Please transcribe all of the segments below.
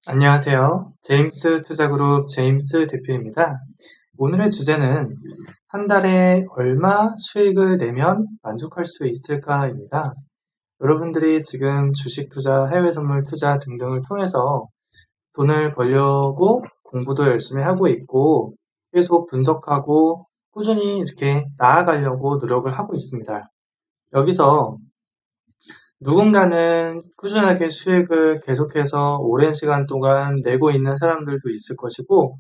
안녕하세요. 제임스 투자그룹 제임스 대표입니다. 오늘의 주제는 한 달에 얼마 수익을 내면 만족할 수 있을까입니다. 여러분들이 지금 주식 투자, 해외 선물 투자 등등을 통해서 돈을 벌려고 공부도 열심히 하고 있고 계속 분석하고 꾸준히 이렇게 나아가려고 노력을 하고 있습니다. 여기서 누군가는 꾸준하게 수익을 계속해서 오랜 시간 동안 내고 있는 사람들도 있을 것이고,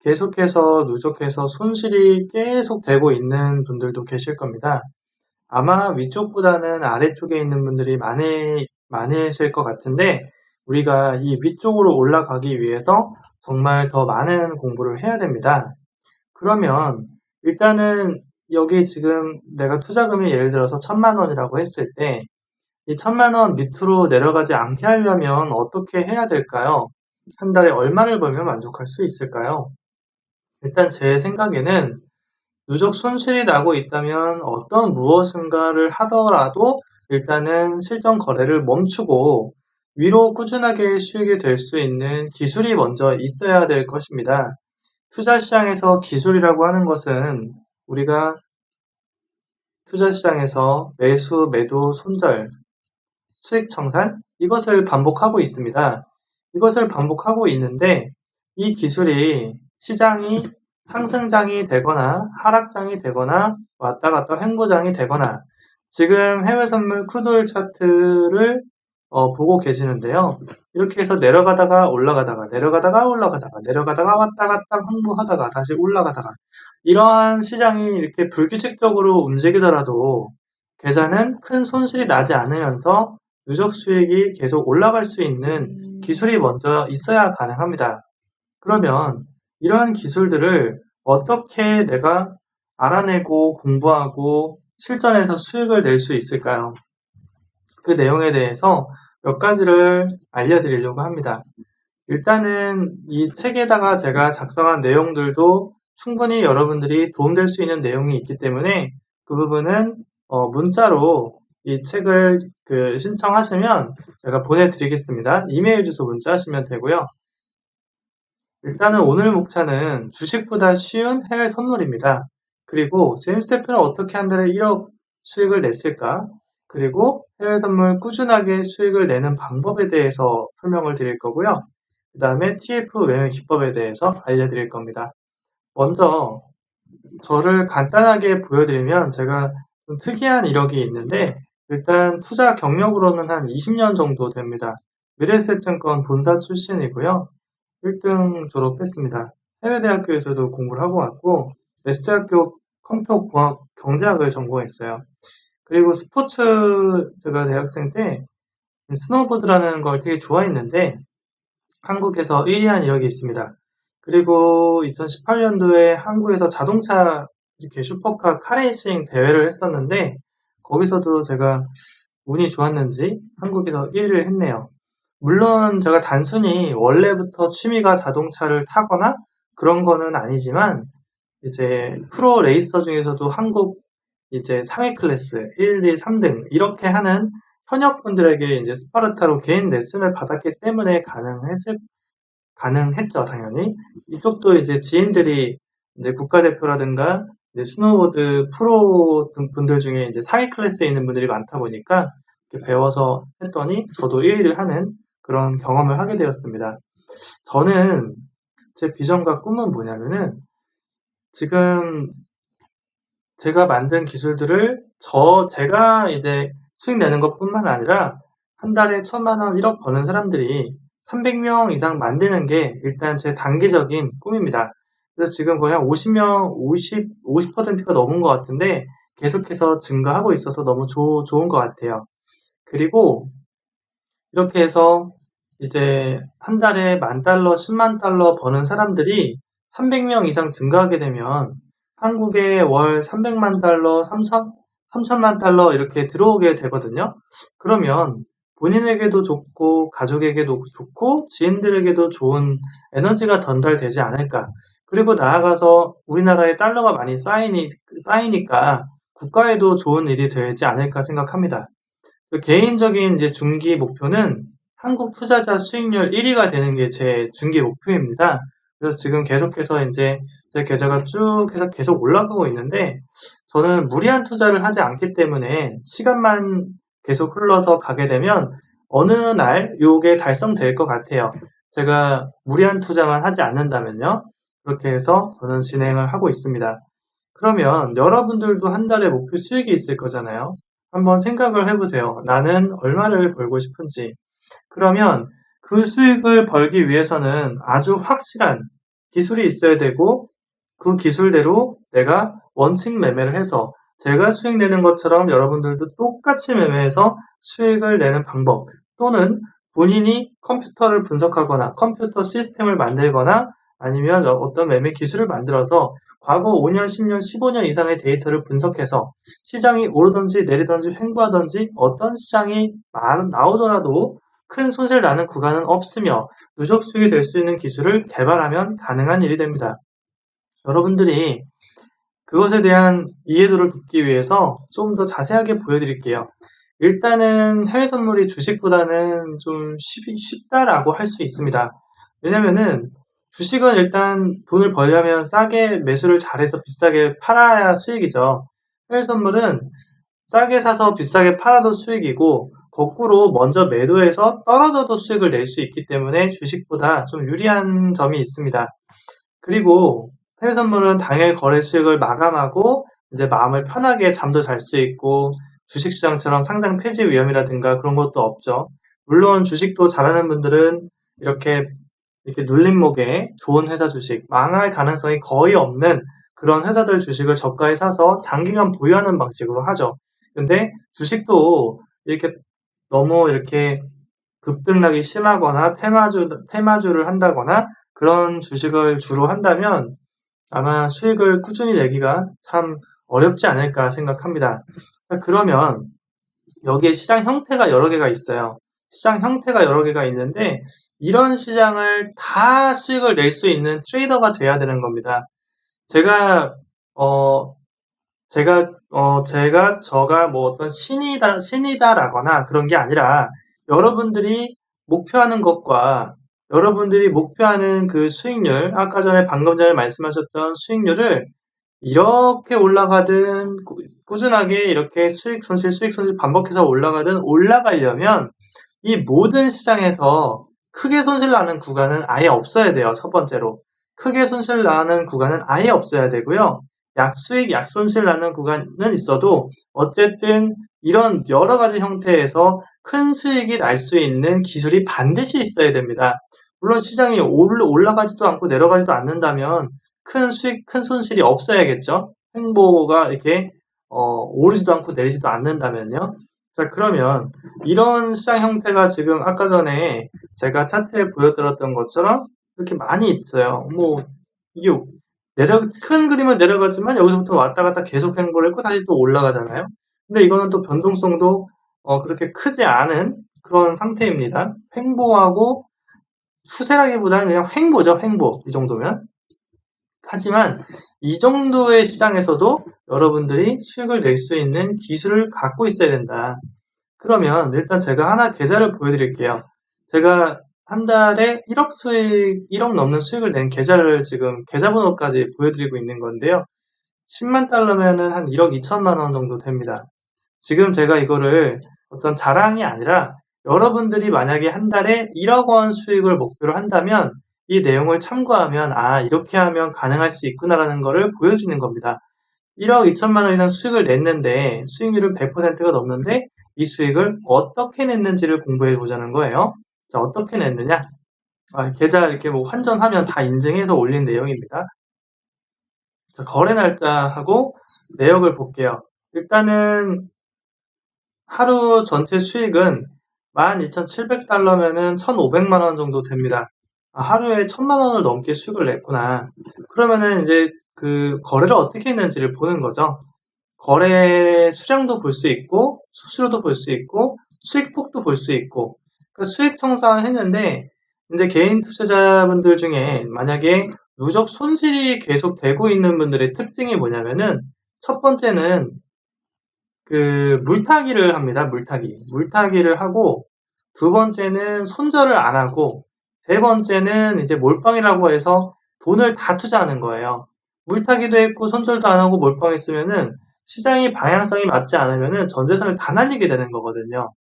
계속해서 누적해서 손실이 계속 되고 있는 분들도 계실 겁니다. 아마 위쪽보다는 아래쪽에 있는 분들이 많으실 것 같은데, 우리가 이 위쪽으로 올라가기 위해서 정말 더 많은 공부를 해야 됩니다. 그러면 일단은 여기 지금 내가 투자금이 예를 들어서 1,000만 원이라고 했을 때, 이 1,000만 원 밑으로 내려가지 않게 하려면 어떻게 해야 될까요? 한 달에 얼마를 벌면 만족할 수 있을까요? 일단 제 생각에는 누적 손실이 나고 있다면 어떤 무엇인가를 하더라도 일단은 실전 거래를 멈추고 위로 꾸준하게 수익이 될 수 있는 기술이 먼저 있어야 될 것입니다. 투자 시장에서 기술이라고 하는 것은 우리가 투자 시장에서 매수, 매도, 손절, 수익 청산? 이것을 반복하고 있습니다. 이것을 반복하고 있는데 이 기술이 시장이 상승장이 되거나 하락장이 되거나 왔다 갔다 횡보장이 되거나 지금 해외 선물 크루드 차트를 보고 계시는데요. 이렇게 해서 내려가다가 올라가다가 내려가다가 올라가다가 내려가다가 왔다 갔다 횡보하다가 다시 올라가다가 이러한 시장이 이렇게 불규칙적으로 움직이더라도 계좌는 큰 손실이 나지 않으면서 누적 수익이 계속 올라갈 수 있는 기술이 먼저 있어야 가능합니다. 그러면 이러한 기술들을 어떻게 내가 알아내고 공부하고 실전에서 수익을 낼 수 있을까요? 그 내용에 대해서 몇 가지를 알려드리려고 합니다. 일단은 이 책에다가 제가 작성한 내용들도 충분히 여러분들이 도움될 수 있는 내용이 있기 때문에 그 부분은 문자로 이 책을 신청하시면 제가 보내드리겠습니다. 이메일 주소 문자하시면 되고요. 일단은 오늘 목차는 주식보다 쉬운 해외 선물입니다. 그리고 제임스 대표는 어떻게 한 달에 1억 수익을 냈을까? 그리고 해외 선물 꾸준하게 수익을 내는 방법에 대해서 설명을 드릴 거고요. 그 다음에 TF 매매 기법에 대해서 알려드릴 겁니다. 먼저 저를 간단하게 보여드리면 제가 좀 특이한 이력이 있는데 일단 투자 경력으로는 한 20년 정도 됩니다. 미래에셋증권 본사 출신이고요. 1등 졸업했습니다. 해외대학교에서도 공부를 하고 왔고 S대학교 컴퓨터공학 경제학을 전공했어요. 그리고 스포츠 제가 대학생 때 스노보드라는 걸 되게 좋아했는데 한국에서 1위한 이력이 있습니다. 그리고 2018년도에 한국에서 자동차 이렇게 슈퍼카 카레이싱 대회를 했었는데 거기서도 제가 운이 좋았는지 한국에서 1위를 했네요. 물론 제가 단순히 원래부터 취미가 자동차를 타거나 그런 거는 아니지만 이제 프로 레이서 중에서도 한국 이제 상위 클래스 1, 2, 3등 이렇게 하는 현역분들에게 이제 스파르타로 개인 레슨을 받았기 때문에 가능했죠, 당연히. 이쪽도 이제 지인들이 이제 국가대표라든가 이제 스노보드 프로 분들 중에 이제 상위 클래스에 있는 분들이 많다 보니까 이렇게 배워서 했더니 저도 1위를 하는 그런 경험을 하게 되었습니다. 저는 제 비전과 꿈은 뭐냐면은 지금 제가 만든 기술들을 제가 이제 수익 내는 것뿐만 아니라 한 달에 1,000만 원, 1억 버는 사람들이 300명 이상 만드는 게 일단 제 단기적인 꿈입니다. 그래서 지금 거의 한 50%가 넘은 것 같은데 계속해서 증가하고 있어서 너무 좋은 것 같아요. 그리고 이렇게 해서 이제 한 달에 $10,000, 10만 달러 버는 사람들이 300명 이상 증가하게 되면 한국에 월 300만 달러, 3천만 달러 이렇게 들어오게 되거든요. 그러면 본인에게도 좋고 가족에게도 좋고 지인들에게도 좋은 에너지가 전달되지 않을까. 그리고 나아가서 우리나라에 달러가 많이 쌓이니까 국가에도 좋은 일이 되지 않을까 생각합니다. 개인적인 이제 중기 목표는 한국 투자자 수익률 1위가 되는 게 제 중기 목표입니다. 그래서 지금 계속해서 이제 제 계좌가 쭉 해서 계속 올라가고 있는데 저는 무리한 투자를 하지 않기 때문에 시간만 계속 흘러서 가게 되면 어느 날 요게 달성될 것 같아요. 제가 무리한 투자만 하지 않는다면요. 그렇게 해서 저는 진행을 하고 있습니다. 그러면 여러분들도 한 달에 목표 수익이 있을 거잖아요. 한번 생각을 해보세요. 나는 얼마를 벌고 싶은지. 그러면 그 수익을 벌기 위해서는 아주 확실한 기술이 있어야 되고 그 기술대로 내가 원칙 매매를 해서 제가 수익 내는 것처럼 여러분들도 똑같이 매매해서 수익을 내는 방법 또는 본인이 컴퓨터를 분석하거나 컴퓨터 시스템을 만들거나 아니면 어떤 매매 기술을 만들어서 과거 5년, 10년, 15년 이상의 데이터를 분석해서 시장이 오르든지 내리든지 횡보하든지 어떤 시장이 나오더라도 큰 손실 나는 구간은 없으며 누적 수익이 될 수 있는 기술을 개발하면 가능한 일이 됩니다. 여러분들이 그것에 대한 이해도를 돕기 위해서 좀 더 자세하게 보여드릴게요. 일단은 해외 선물이 주식보다는 좀 쉽다라고 할 수 있습니다. 왜냐면은 주식은 일단 돈을 벌려면 싸게 매수를 잘해서 비싸게 팔아야 수익이죠. 해외 선물은 싸게 사서 비싸게 팔아도 수익이고 거꾸로 먼저 매도해서 떨어져도 수익을 낼 수 있기 때문에 주식보다 좀 유리한 점이 있습니다. 그리고 해외 선물은 당일 거래 수익을 마감하고 이제 마음을 편하게 잠도 잘 수 있고 주식시장처럼 상장 폐지 위험이라든가 그런 것도 없죠. 물론 주식도 잘하는 분들은 이렇게 눌림목에 좋은 회사 주식, 망할 가능성이 거의 없는 그런 회사들 주식을 저가에 사서 장기간 보유하는 방식으로 하죠. 근데 주식도 이렇게 너무 이렇게 급등락이 심하거나 테마주를 한다거나 그런 주식을 주로 한다면 아마 수익을 꾸준히 내기가 참 어렵지 않을까 생각합니다. 그러면 여기에 시장 형태가 여러 개가 있어요. 시장 형태가 여러 개가 있는데 이런 시장을 다 수익을 낼 수 있는 트레이더가 돼야 되는 겁니다. 제가 뭐 어떤 신이다라거나 그런 게 아니라 여러분들이 목표하는 것과 여러분들이 목표하는 그 수익률, 아까 전에 방금 전에 말씀하셨던 수익률을 이렇게 올라가든 꾸준하게 이렇게 수익 손실 반복해서 올라가든 올라가려면 이 모든 시장에서 크게 손실 나는 구간은 아예 없어야 돼요. 첫 번째로. 크게 손실 나는 구간은 아예 없어야 되고요. 약수익, 약손실 나는 구간은 있어도 어쨌든 이런 여러 가지 형태에서 큰 수익이 날 수 있는 기술이 반드시 있어야 됩니다. 물론 시장이 올라가지도 않고 내려가지도 않는다면 큰 수익, 큰 손실이 없어야겠죠. 횡보가 이렇게 오르지도 않고 내리지도 않는다면요. 자, 그러면 이런 시장 형태가 지금 아까 전에 제가 차트에 보여드렸던 것처럼 이렇게 많이 있어요. 뭐 이게 큰 그림은 내려가지만 여기서부터 왔다 갔다 계속 횡보를 했고 다시 또 올라가잖아요. 근데 이거는 또 변동성도 그렇게 크지 않은 그런 상태입니다. 횡보하고 추세라기보다는 그냥 횡보죠. 횡보. 이 정도면. 하지만 이 정도의 시장에서도 여러분들이 수익을 낼 수 있는 기술을 갖고 있어야 된다. 그러면 일단 제가 하나 계좌를 보여드릴게요. 제가 한 달에 1억 수익, 1억 넘는 수익을 낸 계좌를 지금 계좌번호까지 보여드리고 있는 건데요. 10만 달러면은 한 1억 2천만 원 정도 됩니다. 지금 제가 이거를 어떤 자랑이 아니라 여러분들이 만약에 한 달에 1억 원 수익을 목표로 한다면 이 내용을 참고하면 이렇게 하면 가능할 수 있구나라는 것을 보여주는 겁니다. 1억 2천만 원 이상 수익을 냈는데 수익률은 100%가 넘는데 이 수익을 어떻게 냈는지를 공부해 보자는 거예요. 자, 어떻게 냈느냐? 계좌 이렇게 뭐 환전하면 다 인증해서 올린 내용입니다. 자, 거래 날짜하고 내역을 볼게요. 일단은 하루 전체 수익은 12,700달러면은 1,500만 원 정도 됩니다. 하루에 1,000만 원을 넘게 수익을 냈구나. 그러면은 이제 그 거래를 어떻게 했는지를 보는 거죠. 거래 수량도 볼 수 있고 수수료도 볼 수 있고 수익폭도 볼 수 있고 그러니까 수익 청산을 했는데 이제 개인 투자자분들 중에 만약에 누적 손실이 계속 되고 있는 분들의 특징이 뭐냐면은 첫 번째는 그 물타기를 합니다. 물타기를 하고 두 번째는 손절을 안 하고, 세 번째는 이제 몰빵이라고 해서 돈을 다 투자하는 거예요. 물타기도 했고 손절도 안 하고 몰빵했으면은 시장이 방향성이 맞지 않으면은 전 재산을 다 날리게 되는 거거든요.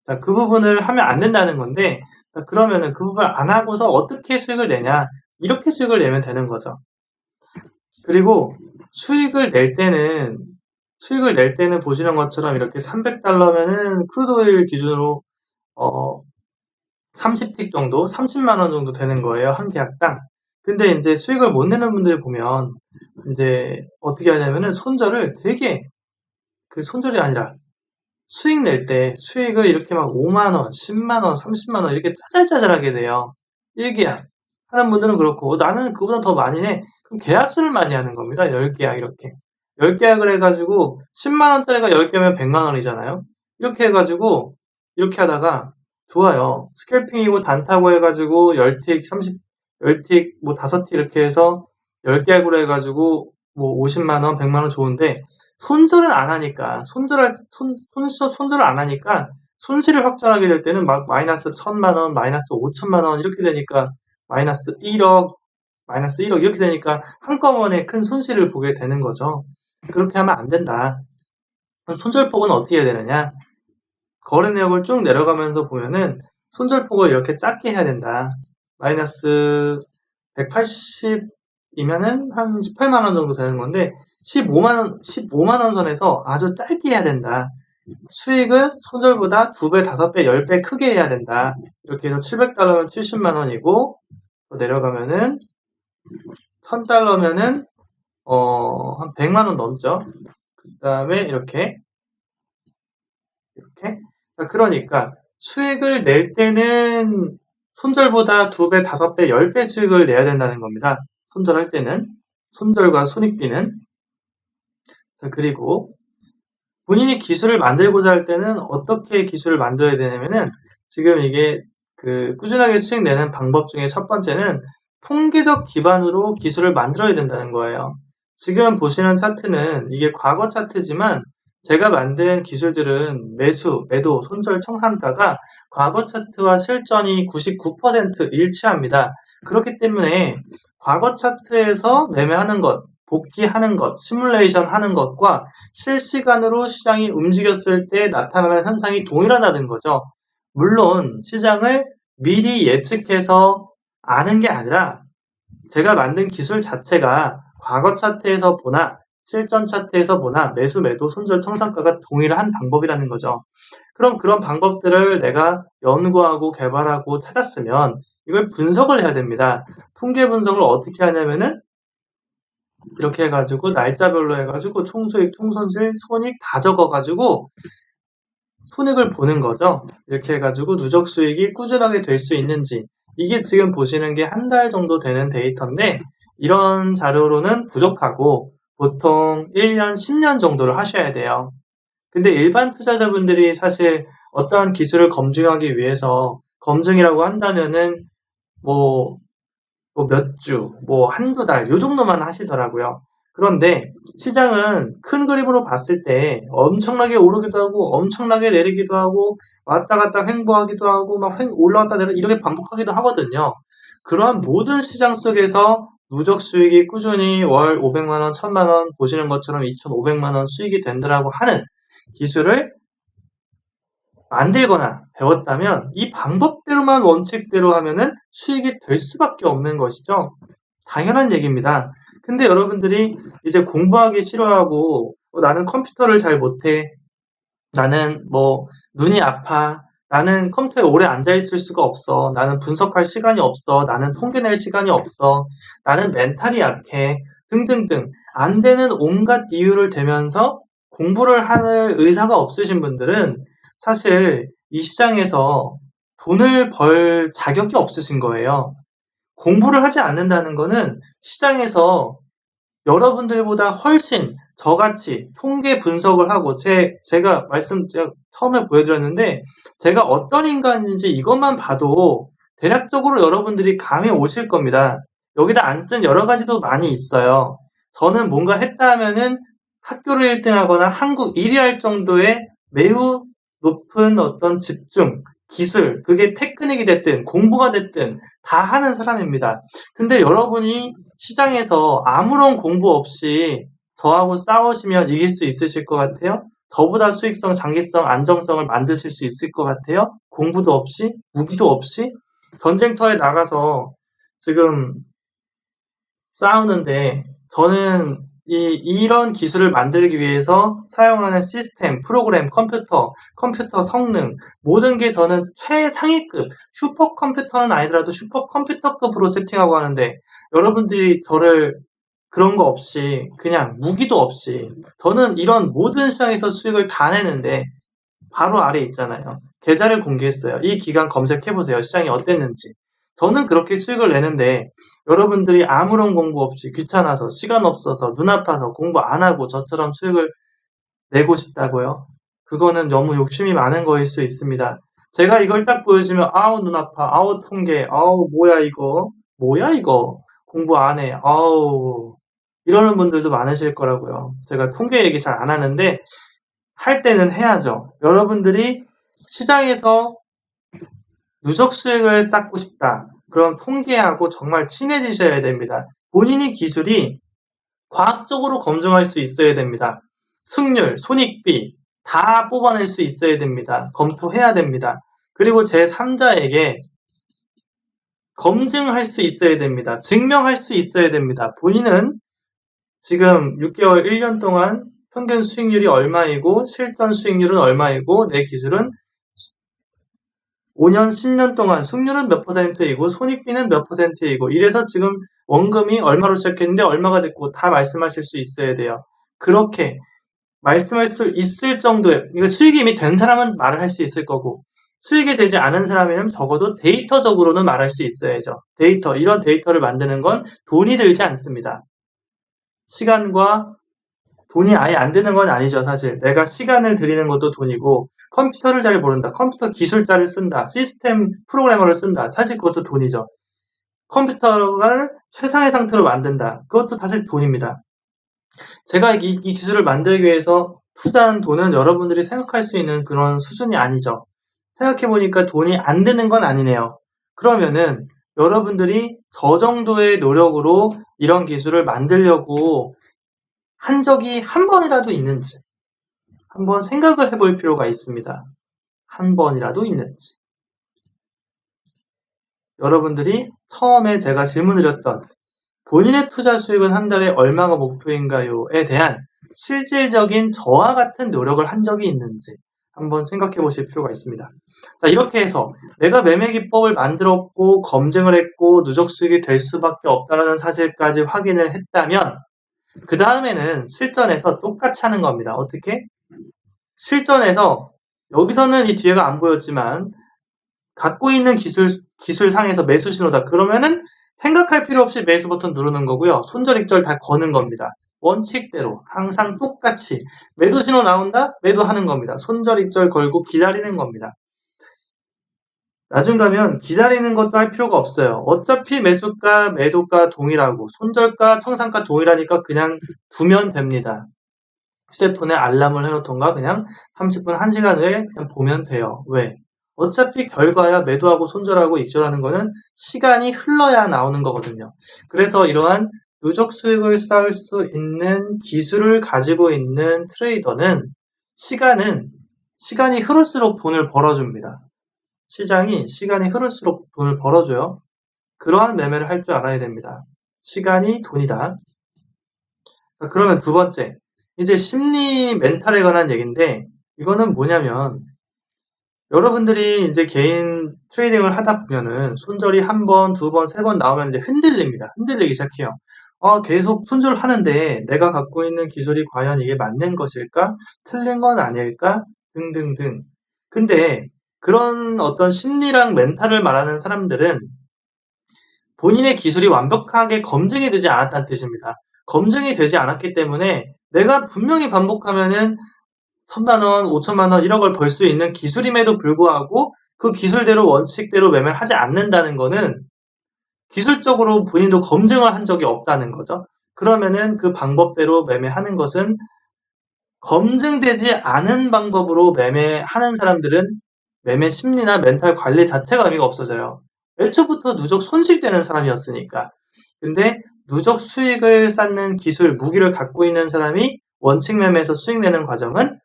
자, 그 부분을 하면 안 된다는 건데, 자, 그러면은 그 부분을 안 하고서 어떻게 수익을 내냐? 이렇게 수익을 내면 되는 거죠. 그리고 수익을 낼 때는 보시는 것처럼 이렇게 300달러면은 크루드 오일 기준으로 30틱 정도, 30만 원 정도 되는 거예요. 한 계약당. 근데 이제 수익을 못 내는 분들 보면 이제 어떻게 하냐면은 손절을 되게, 그 손절이 아니라 수익 낼 때 수익을 이렇게 막 5만 원, 10만 원, 30만 원 이렇게 짜잘짜잘하게 돼요. 1계약 하는 분들은 그렇고, 나는 그보다 더 많이 해. 그럼 계약수를 많이 하는 겁니다. 10계약 이렇게. 10계약을 해가지고 10만 원짜리가 10개면 100만 원이잖아요. 이렇게 해가지고 이렇게 하다가 좋아요. 스캘핑이고 단타고 해가지고 10틱, 10틱, 뭐 5틱 이렇게 해서 10계약으로 해가지고 뭐 50만 원, 100만 원 좋은데, 손절을 안 하니까, 손절을 안 하니까 손실을 확정하게 될 때는 막 마이너스 1000만 원, 마이너스 5천만 원 이렇게 되니까 마이너스 1억, 마이너스 1억 이렇게 되니까 한꺼번에 큰 손실을 보게 되는 거죠. 그렇게 하면 안 된다. 그럼 손절폭은 어떻게 해야 되느냐? 거래 내역을 쭉 내려가면서 보면은 손절폭을 이렇게 작게 해야 된다. 마이너스 180이면은 한 18만 원 정도 되는 건데 15만 원 선에서 아주 짧게 해야 된다. 수익은 손절보다 2배, 5배, 10배 크게 해야 된다. 이렇게 해서 700달러면 70만 원이고, 내려가면은 1000달러면은 한 100만 원 넘죠. 그 다음에 이렇게 그러니까 수익을 낼 때는 손절보다 2배, 5배, 10배 수익을 내야 된다는 겁니다. 손절할 때는 손절과 손익비는. 자, 그리고 본인이 기술을 만들고자 할 때는 어떻게 기술을 만들어야 되냐면은, 지금 이게 그 꾸준하게 수익 내는 방법 중에 첫 번째는 통계적 기반으로 기술을 만들어야 된다는 거예요. 지금 보시는 차트는 이게 과거 차트지만 제가 만든 기술들은 매수, 매도, 손절, 청산가가 과거 차트와 실전이 99% 일치합니다. 그렇기 때문에 과거 차트에서 매매하는 것, 복귀하는 것, 시뮬레이션 하는 것과 실시간으로 시장이 움직였을 때 나타나는 현상이 동일하다는 거죠. 물론 시장을 미리 예측해서 아는 게 아니라 제가 만든 기술 자체가 과거 차트에서 보나 실전 차트에서 보나 매수, 매도, 손절, 청산가가 동일한 방법이라는 거죠. 그럼 그런 방법들을 내가 연구하고 개발하고 찾았으면 이걸 분석을 해야 됩니다. 통계 분석을 어떻게 하냐면은 이렇게 해가지고 날짜별로 해가지고 총수익, 총손실, 손익 다 적어가지고 손익을 보는 거죠. 이렇게 해가지고 누적 수익이 꾸준하게 될 수 있는지, 이게 지금 보시는 게 한 달 정도 되는 데이터인데 이런 자료로는 부족하고 보통 1년, 10년 정도를 하셔야 돼요. 근데 일반 투자자분들이 사실 어떠한 기술을 검증하기 위해서 검증이라고 한다면은 뭐 몇 주, 뭐 한두 달, 요 정도만 하시더라고요. 그런데 시장은 큰 그림으로 봤을 때 엄청나게 오르기도 하고 엄청나게 내리기도 하고 왔다 갔다 횡보하기도 하고 막 올라갔다 내려 이렇게 반복하기도 하거든요. 그러한 모든 시장 속에서 누적 수익이 꾸준히 월 500만 원, 1000만 원 보시는 것처럼 2,500만 원 수익이 된다라고 하는 기술을 만들거나 배웠다면 이 방법대로만 원칙대로 하면은 수익이 될 수밖에 없는 것이죠. 당연한 얘기입니다. 근데 여러분들이 이제 공부하기 싫어하고 나는 컴퓨터를 잘 못해, 나는 뭐 눈이 아파, 나는 컴퓨터에 오래 앉아있을 수가 없어, 나는 분석할 시간이 없어, 나는 통계 낼 시간이 없어, 나는 멘탈이 약해 등등등 안 되는 온갖 이유를 대면서 공부를 할 의사가 없으신 분들은 사실 이 시장에서 돈을 벌 자격이 없으신 거예요. 공부를 하지 않는다는 거는 시장에서 여러분들보다 훨씬 저같이 통계 분석을 하고 제가 처음에 보여드렸는데 제가 어떤 인간인지 이것만 봐도 대략적으로 여러분들이 감이 오실 겁니다. 여기다 안 쓴 여러 가지도 많이 있어요. 저는 뭔가 했다 하면은 학교를 1등하거나 한국 1위 할 정도의 매우 높은 어떤 집중, 기술, 그게 테크닉이 됐든 공부가 됐든 다 하는 사람입니다. 근데 여러분이 시장에서 아무런 공부 없이 저하고 싸우시면 이길 수 있으실 것 같아요? 저보다 수익성, 장기성, 안정성을 만드실 수 있을 것 같아요? 공부도 없이? 무기도 없이? 전쟁터에 나가서 지금 싸우는데 저는 이런 기술을 만들기 위해서 사용하는 시스템, 프로그램, 컴퓨터 성능, 모든 게 저는 최상위급, 슈퍼컴퓨터는 아니더라도 슈퍼컴퓨터급으로 세팅하고 하는데 여러분들이 저를 그런 거 없이 그냥 무기도 없이 저는 이런 모든 시장에서 수익을 다 내는데 바로 아래 있잖아요. 계좌를 공개했어요. 이 기간 검색해보세요. 시장이 어땠는지. 저는 그렇게 수익을 내는데 여러분들이 아무런 공부 없이 귀찮아서 시간 없어서 눈 아파서 공부 안 하고 저처럼 수익을 내고 싶다고요? 그거는 너무 욕심이 많은 거일 수 있습니다. 제가 이걸 딱 보여주면 아우 눈 아파, 아우 통계, 아우 뭐야 이거 공부 안 해, 아우 이러는 분들도 많으실 거라고요. 제가 통계 얘기 잘 안 하는데 할 때는 해야죠. 여러분들이 시장에서 누적 수익을 쌓고 싶다. 그럼 통계하고 정말 친해지셔야 됩니다. 본인이 기술이 과학적으로 검증할 수 있어야 됩니다. 승률, 손익비 다 뽑아낼 수 있어야 됩니다. 검토해야 됩니다. 그리고 제3자에게 검증할 수 있어야 됩니다. 증명할 수 있어야 됩니다. 본인은 지금 6개월, 1년 동안 평균 수익률이 얼마이고 실전 수익률은 얼마이고 내 기술은 5년, 10년 동안 수익률은 몇 %이고 손익비는 몇 %이고 이래서 지금 원금이 얼마로 시작했는데 얼마가 됐고 다 말씀하실 수 있어야 돼요. 그렇게 말씀할 수 있을 정도의 수익이 이미 된 사람은 말을 할 수 있을 거고 수익이 되지 않은 사람이면 적어도 데이터적으로는 말할 수 있어야죠. 이런 데이터를 만드는 건 돈이 들지 않습니다. 시간과 돈이 아예 안 드는 건 아니죠, 사실. 내가 시간을 들이는 것도 돈이고, 컴퓨터를 잘 모른다. 컴퓨터 기술자를 쓴다. 시스템 프로그래머를 쓴다. 사실 그것도 돈이죠. 컴퓨터를 최상의 상태로 만든다. 그것도 사실 돈입니다. 제가 이 기술을 만들기 위해서 투자한 돈은 여러분들이 생각할 수 있는 그런 수준이 아니죠. 생각해보니까 돈이 안 드는 건 아니네요. 그러면은 여러분들이 저 정도의 노력으로 이런 기술을 만들려고 한 적이 한 번이라도 있는지 한번 생각을 해볼 필요가 있습니다. 한 번이라도 있는지. 여러분들이 처음에 제가 질문드렸던 본인의 투자 수익은 한 달에 얼마가 목표인가요?에 대한 실질적인 저와 같은 노력을 한 적이 있는지 한번 생각해 보실 필요가 있습니다. 자, 이렇게 해서 내가 매매 기법을 만들었고 검증을 했고 누적 수익이 될 수밖에 없다는 사실까지 확인을 했다면 그 다음에는 실전에서 똑같이 하는 겁니다. 어떻게? 실전에서 여기서는 이 뒤에가 안 보였지만 갖고 있는 기술상에서 매수 신호다. 그러면은 생각할 필요 없이 매수 버튼 누르는 거고요. 손절익절 다 거는 겁니다. 원칙대로 항상 똑같이 매도 신호 나온다? 매도하는 겁니다. 손절익절 걸고 기다리는 겁니다. 나중 가면 기다리는 것도 할 필요가 없어요. 어차피 매수가, 매도가 동일하고 손절가, 청산가 동일하니까 그냥 두면 됩니다. 휴대폰에 알람을 해놓던가 그냥 30분, 1시간 후에 그냥 보면 돼요. 왜? 어차피 결과야 매도하고 손절하고 익절하는 거는 시간이 흘러야 나오는 거거든요. 그래서 이러한 누적 수익을 쌓을 수 있는 기술을 가지고 있는 트레이더는 시간이 흐를수록 돈을 벌어줍니다. 시간이 흐를수록 돈을 벌어줘요. 그러한 매매를 할 줄 알아야 됩니다. 시간이 돈이다. 그러면 두 번째, 이제 심리 멘탈에 관한 얘기인데 이거는 뭐냐면 여러분들이 이제 개인 트레이딩을 하다 보면은 손절이 한 번, 두 번, 세 번 나오면 이제 흔들립니다. 흔들리기 시작해요. 계속 손절을 하는데 내가 갖고 있는 기술이 과연 이게 맞는 것일까? 틀린 건 아닐까? 등등등. 근데 그런 어떤 심리랑 멘탈을 말하는 사람들은 본인의 기술이 완벽하게 검증이 되지 않았다는 뜻입니다. 검증이 되지 않았기 때문에 내가 분명히 반복하면은 1,000만원, 5천만원, 1억을 벌 수 있는 기술임에도 불구하고 그 기술대로 원칙대로 매매를 하지 않는다는 거는 기술적으로 본인도 검증을 한 적이 없다는 거죠. 그러면은 그 방법대로 매매하는 것은 검증되지 않은 방법으로 매매하는 사람들은 매매 심리나 멘탈 관리 자체가 의미가 없어져요. 애초부터 누적 손실되는 사람이었으니까. 근데 누적 수익을 쌓는 기술, 무기를 갖고 있는 사람이 원칙 매매에서 수익 내는 과정은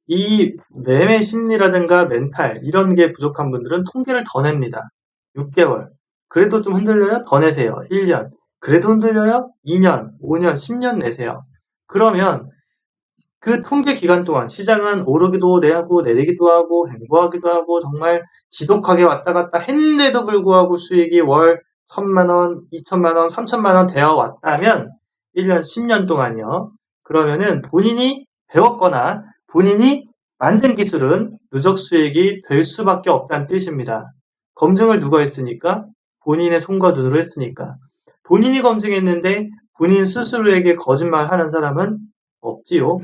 이 매매 심리라든가 멘탈 이런 게 부족한 분들은 통계를 더 냅니다. 6개월. 그래도 좀 흔들려요? 더 내세요. 1년. 그래도 흔들려요? 2년, 5년, 10년 내세요. 그러면 그 통계 기간 동안 시장은 오르기도 하고 내리기도 하고 행보하기도 하고 정말 지독하게 왔다 갔다 했는데도 불구하고 수익이 월 1,000만 원, 2,000만 원, 3,000만 원 되어 왔다면 1년, 10년 동안요. 그러면은 본인이 배웠거나 본인이 만든 기술은 누적 수익이 될 수밖에 없다는 뜻입니다. 검증을 누가 했으니까? 본인의 손과 눈으로 했으니까. 본인이 검증했는데 본인 스스로에게 거짓말하는 사람은 없지요.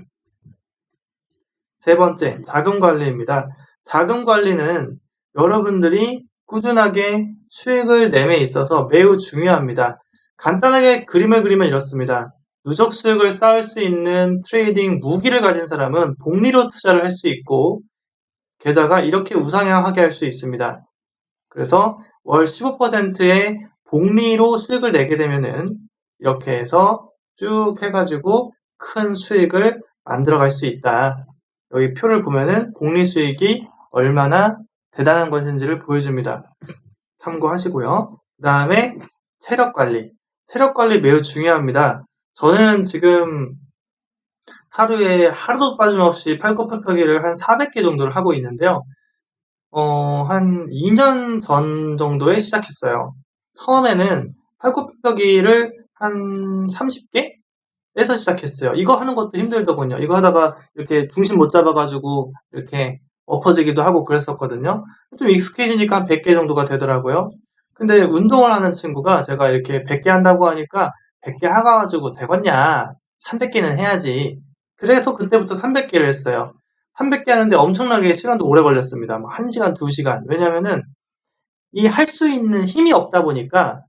세 번째, 자금 관리입니다. 자금 관리는 여러분들이 꾸준하게 수익을 내에 있어서 매우 중요합니다. 간단하게 그림을 그리면 이렇습니다. 누적 수익을 쌓을 수 있는 트레이딩 무기를 가진 사람은 복리로 투자를 할 수 있고 계좌가 이렇게 우상향하게 할 수 있습니다. 그래서 월 15%의 복리로 수익을 내게 되면은 이렇게 해서 쭉 해가지고 큰 수익을 만들어 갈 수 있다. 여기 표를 보면은 복리 수익이 얼마나 대단한 것인지를 보여줍니다. 참고하시고요. 그 다음에 체력 관리. 체력 관리 매우 중요합니다. 저는 지금 하루에 하루도 빠짐없이 팔굽혀펴기를 한 400개 정도를 하고 있는데요. 한 2년 전 정도에 시작했어요. 처음에는 팔굽혀펴기를 한 30개? 에서 시작했어요. 이거 하는 것도 힘들더군요. 이거 하다가 이렇게 중심 못 잡아가지고 이렇게 엎어지기도 하고 그랬었거든요. 좀 익숙해지니까 한 100개 정도가 되더라고요. 근데 운동을 하는 친구가 제가 이렇게 100개 한다고 하니까 100개 하가지고 되겠냐? 300개는 해야지. 그래서 그때부터 300개를 했어요. 300개 하는데 엄청나게 시간도 오래 걸렸습니다. 뭐 1시간, 2시간. 왜냐면은 이 할 수 있는 힘이 없다 보니까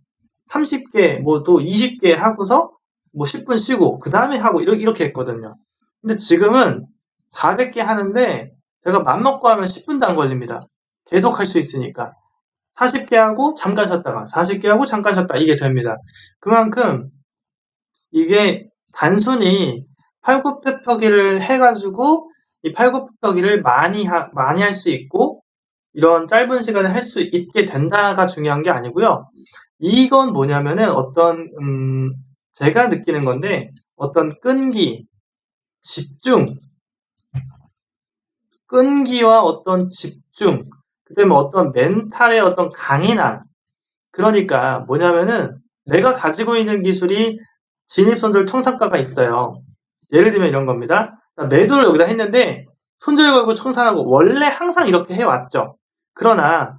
30개, 뭐 또 20개 하고서 뭐 10분 쉬고 그 다음에 하고 이렇게 했거든요. 근데 지금은 400개 하는데 제가 맘먹고 하면 10분도 안 걸립니다. 계속 할 수 있으니까. 40개 하고 잠깐 쉬었다가 40개 하고 잠깐 쉬었다 이게 됩니다. 그만큼 이게 단순히 팔굽혀펴기를 해가지고 이 팔굽혀펴기를 많이 할 수 있고 이런 짧은 시간에 할 수 있게 된다가 중요한 게 아니고요. 이건 뭐냐면은 어떤 제가 느끼는 건데 어떤 끈기와 어떤 집중, 그다음에 어떤 멘탈의 어떤 강인함. 그러니까 뭐냐면은 내가 가지고 있는 기술이 진입손절 청산가가 있어요. 예를 들면 이런 겁니다. 매도를 여기다 했는데 손절 걸고 청산하고 원래 항상 이렇게 해왔죠. 그러나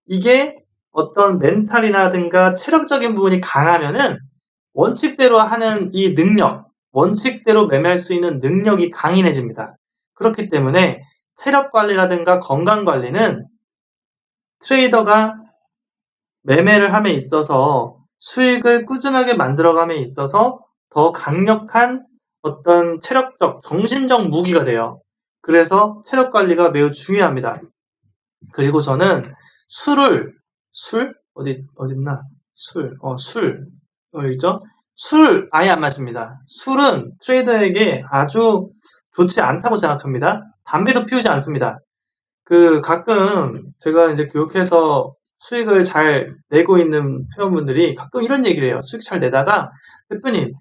이게 어떤 멘탈이라든가 체력적인 부분이 강하면은 원칙대로 하는 이 능력, 원칙대로 매매할 수 있는 능력이 강인해집니다. 그렇기 때문에 체력 관리라든가 건강 관리는 트레이더가 매매를 함에 있어서 수익을 꾸준하게 만들어감에 있어서 더 강력한 어떤 체력적, 정신적 무기가 돼요. 그래서 체력 관리가 매우 중요합니다. 그리고 저는 어딨나? 있죠? 술 아예 안 마십니다. 술은 트레이더에게 아주 좋지 않다고 생각합니다. 담배도 피우지 않습니다. 가끔 제가 이제 교육해서 수익을 잘 내고 있는 회원분들이 가끔 이런 얘기를 해요. 수익 잘 내다가 대표님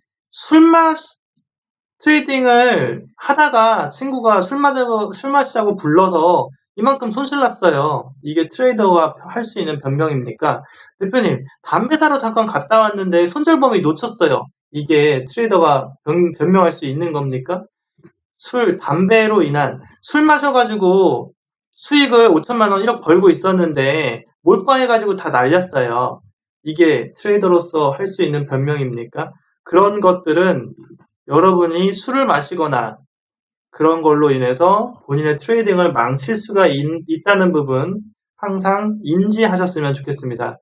트레이딩을 하다가 친구가 술 마시자고 불러서 이만큼 손실 났어요. 이게 트레이더가 할 수 있는 변명입니까? 대표님, 담배 사러 잠깐 갔다 왔는데 손절범위 놓쳤어요. 이게 트레이더가 변명할 수 있는 겁니까? 담배로 인한 술 마셔가지고 수익을 5천만 원 1억 벌고 있었는데 몰빵해가지고 다 날렸어요. 이게 트레이더로서 할 수 있는 변명입니까? 그런 것들은 여러분이 술을 마시거나 그런 걸로 인해서 본인의 트레이딩을 망칠 수가 있다는 부분 항상 인지하셨으면 좋겠습니다.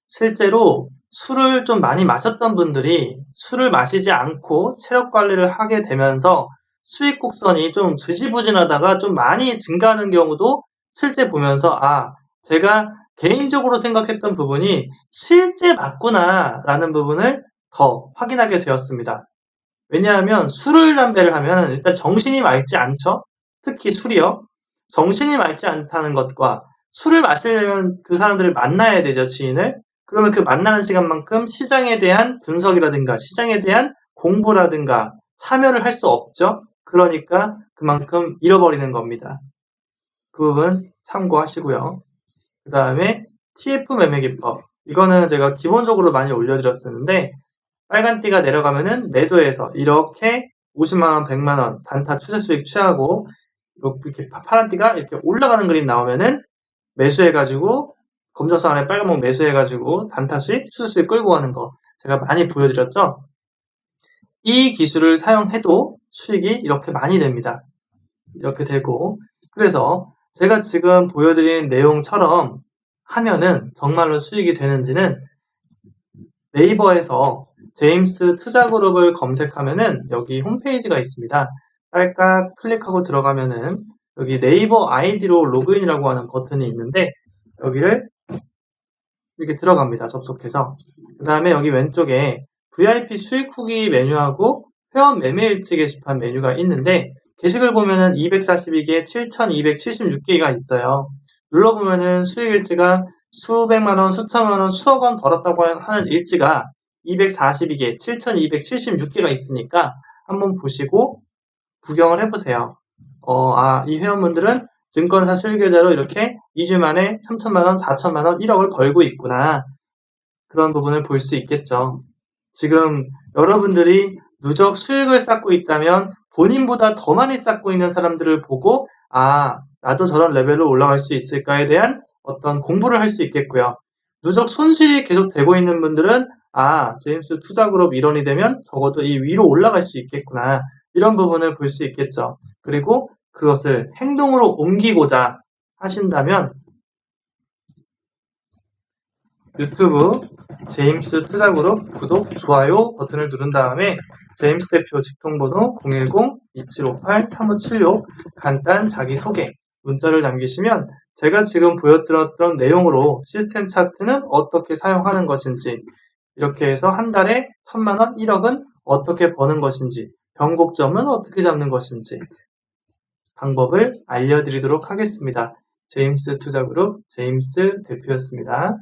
실제로 술을 좀 많이 마셨던 분들이 술을 마시지 않고 체력 관리를 하게 되면서 수익 곡선이 좀 지지부진하다가 좀 많이 증가하는 경우도 실제 보면서 제가 개인적으로 생각했던 부분이 실제 맞구나라는 부분을 더 확인하게 되었습니다. 왜냐하면 술을 담배를 하면 일단 정신이 맑지 않죠? 특히 술이요. 정신이 맑지 않다는 것과 술을 마시려면 그 사람들을 만나야 되죠, 지인을. 그러면 그 만나는 시간만큼 시장에 대한 분석이라든가 시장에 대한 공부라든가 참여를 할 수 없죠. 그러니까 그만큼 잃어버리는 겁니다. 그 부분 참고하시고요. 그 다음에 TF 매매 기법. 이거는 제가 기본적으로 많이 올려드렸었는데 빨간 띠가 내려가면은 매도해서 이렇게 50만원, 100만원 단타 추세 수익 취하고 이렇게 파란 띠가 이렇게 올라가는 그림 나오면은 매수해가지고 검정선 안에 빨간 목 매수해가지고 단타 수익, 추세 수익 끌고 가는 거 제가 많이 보여드렸죠. 이 기술을 사용해도 수익이 이렇게 많이 됩니다. 이렇게 되고 그래서 제가 지금 보여드린 내용처럼 하면은 정말로 수익이 되는지는 네이버에서 제임스 투자그룹을 검색하면은 여기 홈페이지가 있습니다. 딸깍 클릭하고 들어가면은 여기 네이버 아이디로 로그인이라고 하는 버튼이 있는데 여기를 이렇게 들어갑니다. 접속해서. 그 다음에 여기 왼쪽에 VIP 수익 후기 메뉴하고 회원 매매 일지 게시판 메뉴가 있는데 게시글 보면은 242개, 7,276개가 있어요. 눌러보면은 수익 일지가 수백만원, 수천만원, 수억원 벌었다고 하는 일지가 242개, 7,276개가 있으니까 한번 보시고 구경을 해보세요. 이 회원분들은 증권사 실계좌로 이렇게 2주 만에 3천만원, 4천만원, 1억을 벌고 있구나. 그런 부분을 볼 수 있겠죠. 지금 여러분들이 누적 수익을 쌓고 있다면 본인보다 더 많이 쌓고 있는 사람들을 보고 나도 저런 레벨로 올라갈 수 있을까에 대한 어떤 공부를 할 수 있겠고요. 누적 손실이 계속 되고 있는 분들은 제임스 투자그룹 일원이 되면 적어도 이 위로 올라갈 수 있겠구나. 이런 부분을 볼 수 있겠죠. 그리고 그것을 행동으로 옮기고자 하신다면 유튜브 제임스 투자그룹 구독, 좋아요 버튼을 누른 다음에 제임스 대표 직통번호 010-2758-3576 간단 자기소개 문자를 남기시면 제가 지금 보여드렸던 내용으로 시스템 차트는 어떻게 사용하는 것인지 이렇게 해서 한 달에 1,000만원, 1억은 어떻게 버는 것인지 변곡점은 어떻게 잡는 것인지 방법을 알려드리도록 하겠습니다. 제임스 투자그룹 제임스 대표였습니다.